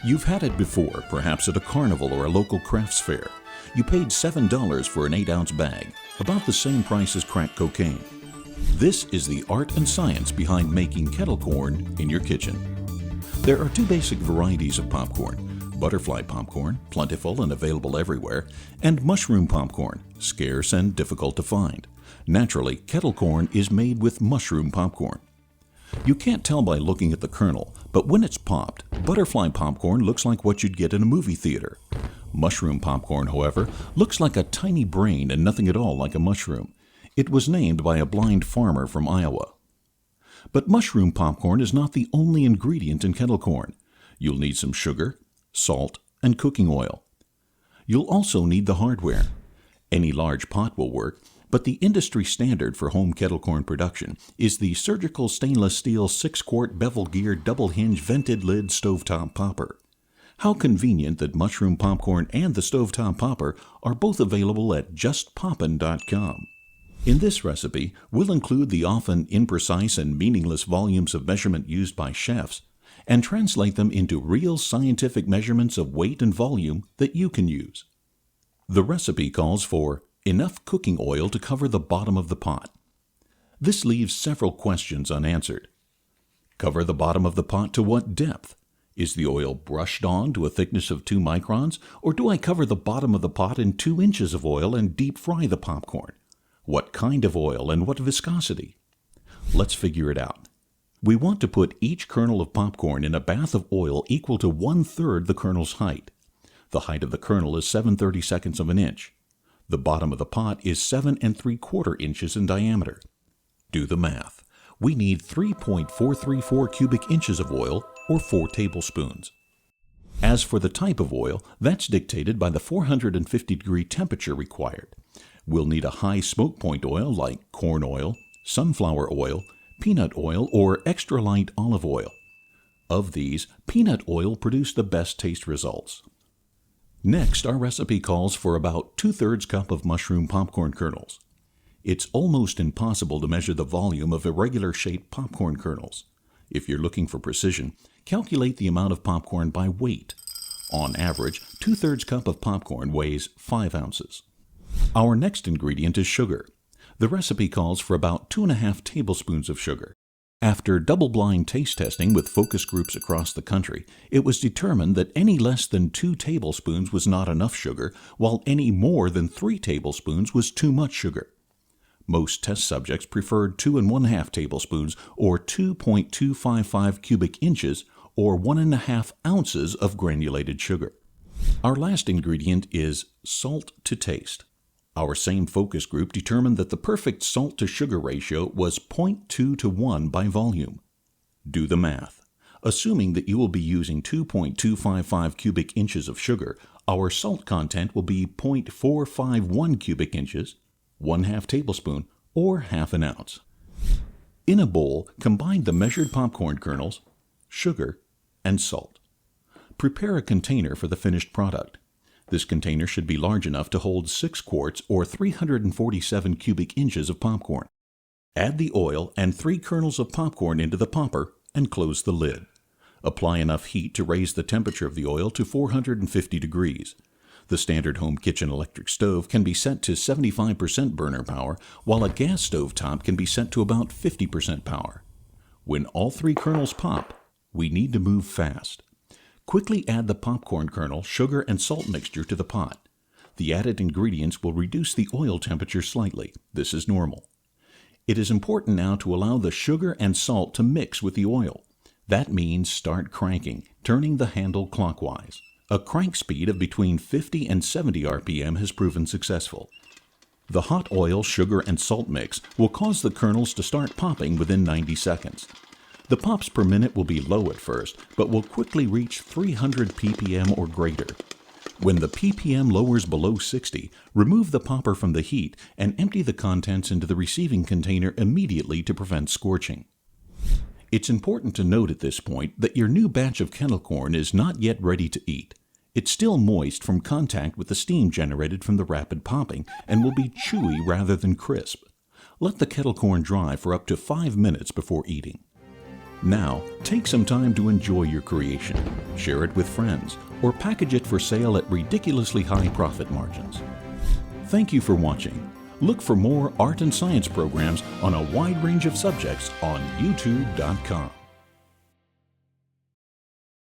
You've had it before, perhaps at a carnival or a local crafts fair. You paid $7 for an 8-ounce bag, about the same price as crack cocaine. This is the art and science behind making kettle corn in your kitchen. There are two basic varieties of popcorn: butterfly popcorn, plentiful and available everywhere, and mushroom popcorn, scarce and difficult to find. Naturally, kettle corn is made with mushroom popcorn. You can't tell by looking at the kernel, but when it's popped, butterfly popcorn looks like what you'd get in a movie theater. Mushroom popcorn, however, looks like a tiny brain and nothing at all like a mushroom. It was named by a blind farmer from Iowa. But mushroom popcorn is not the only ingredient in kettle corn. You'll need some sugar, salt, and cooking oil. You'll also need the hardware. Any large pot will work, but the industry standard for home kettle corn production is the surgical stainless steel 6-quart bevel gear double hinge vented lid stovetop popper. How convenient that mushroom popcorn and the stovetop popper are both available at justpoppin.com. In this recipe, we'll include the often imprecise and meaningless volumes of measurement used by chefs and translate them into real scientific measurements of weight and volume that you can use. The recipe calls for enough cooking oil to cover the bottom of the pot. This leaves several questions unanswered. Cover the bottom of the pot to what depth? Is the oil brushed on to a thickness of 2 microns, or do I cover the bottom of the pot in 2 inches of oil and deep fry the popcorn? What kind of oil and what viscosity? Let's figure it out. We want to put each kernel of popcorn in a bath of oil equal to 1/3 the kernel's height. The height of the kernel is 7/32 of an inch. The bottom of the pot is 7 3/4 inches in diameter. Do the math. We need 3.434 cubic inches of oil, or 4 tablespoons. As for the type of oil, that's dictated by the 450-degree temperature required. We'll need a high smoke point oil like corn oil, sunflower oil, peanut oil, or extra light olive oil. Of these, peanut oil produced the best taste results. Next, our recipe calls for about 2/3 cup of mushroom popcorn kernels. It's almost impossible to measure the volume of irregular shaped popcorn kernels. If you're looking for precision, calculate the amount of popcorn by weight. On average, 2/3 cup of popcorn weighs 5 ounces. Our next ingredient is sugar. The recipe calls for about 2.5 tablespoons of sugar. After double-blind taste testing with focus groups across the country, it was determined that any less than 2 tablespoons was not enough sugar, while any more than 3 tablespoons was too much sugar. Most test subjects preferred 2.5 tablespoons, or 2.255 cubic inches, or 1.5 ounces of granulated sugar. Our last ingredient is salt to taste. Our same focus group determined that the perfect salt-to-sugar ratio was 0.2 to 1 by volume. Do the math. Assuming that you will be using 2.255 cubic inches of sugar, our salt content will be 0.451 cubic inches, 1/2 tablespoon, or 1/2 ounce. In a bowl, combine the measured popcorn kernels, sugar, and salt. Prepare a container for the finished product. This container should be large enough to hold 6 quarts or 347 cubic inches of popcorn. Add the oil and 3 kernels of popcorn into the popper and close the lid. Apply enough heat to raise the temperature of the oil to 450 degrees. The standard home kitchen electric stove can be set to 75% burner power, while a gas stove top can be set to about 50% power. When all 3 kernels pop, we need to move fast. Quickly add the popcorn kernel, sugar, and salt mixture to the pot. The added ingredients will reduce the oil temperature slightly. This is normal. It is important now to allow the sugar and salt to mix with the oil. That means start cranking, turning the handle clockwise. A crank speed of between 50 and 70 RPM has proven successful. The hot oil, sugar, and salt mix will cause the kernels to start popping within 90 seconds. The pops per minute will be low at first, but will quickly reach 300 ppm or greater. When the ppm lowers below 60, remove the popper from the heat and empty the contents into the receiving container immediately to prevent scorching. It's important to note at this point that your new batch of kettle corn is not yet ready to eat. It's still moist from contact with the steam generated from the rapid popping and will be chewy rather than crisp. Let the kettle corn dry for up to 5 minutes before eating. Now, take some time to enjoy your creation, share it with friends, or package it for sale at ridiculously high profit margins. Thank you for watching. Look for more art and science programs on a wide range of subjects on youtube.com.